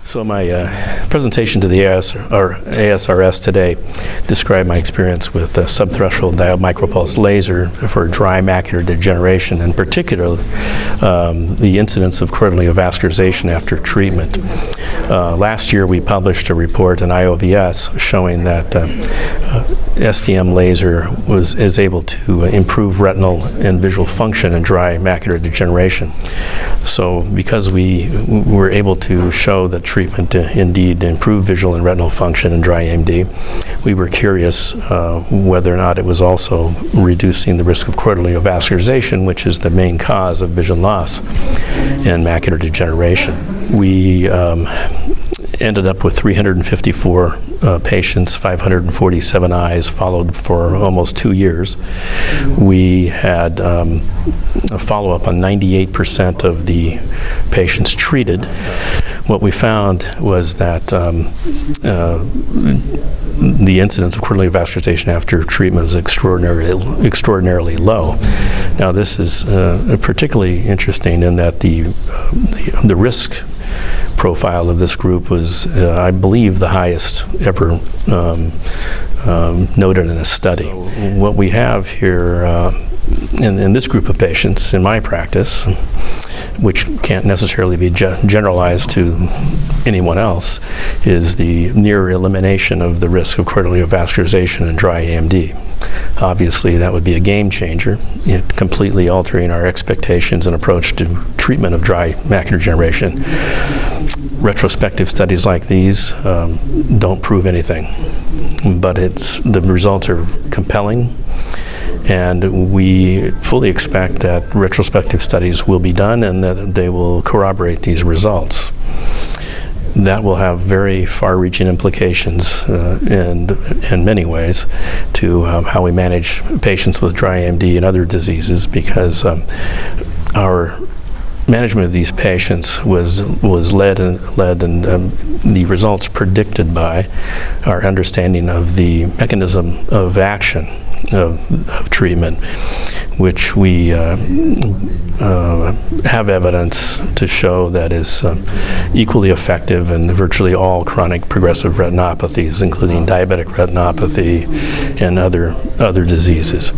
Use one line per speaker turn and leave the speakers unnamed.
So my presentation to the ASRS today described my experience with subthreshold diode micropulse laser for dry macular degeneration, in particular the incidence of choroidal neovascularization after treatment. Last year we published a report in IOVS showing that SDM laser is able to improve retinal and visual function in dry macular degeneration. So because we were able to show that treatment indeed improved visual and retinal function in dry AMD, we were curious whether or not it was also reducing the risk of choroidal neovascularization, which is the main cause of vision loss and macular degeneration. We ended up with 354 patients, 547 eyes, followed for almost 2 years. We had a follow-up on 98% of the patients treated. What we found was that the incidence of choroidal neovascularization after treatment was extraordinarily low. Now this is particularly interesting in that the risk profile of this group was, I believe, the highest ever noted in a study. What we have here in this group of patients, in my practice, which can't necessarily be generalized to anyone else, is the near elimination of the risk of choroidal neovascularization in dry AMD. Obviously, that would be a game changer, completely altering our expectations and approach to treatment of dry macular degeneration. Retrospective studies like these don't prove anything, but the results are compelling, and we fully expect that retrospective studies will be done and that they will corroborate these results. That will have very far-reaching implications in many ways to how we manage patients with dry AMD and other diseases, because our management of these patients was led and the results predicted by our understanding of the mechanism of action of treatment, which we have evidence to show that is equally effective in virtually all chronic progressive retinopathies, including diabetic retinopathy and other diseases.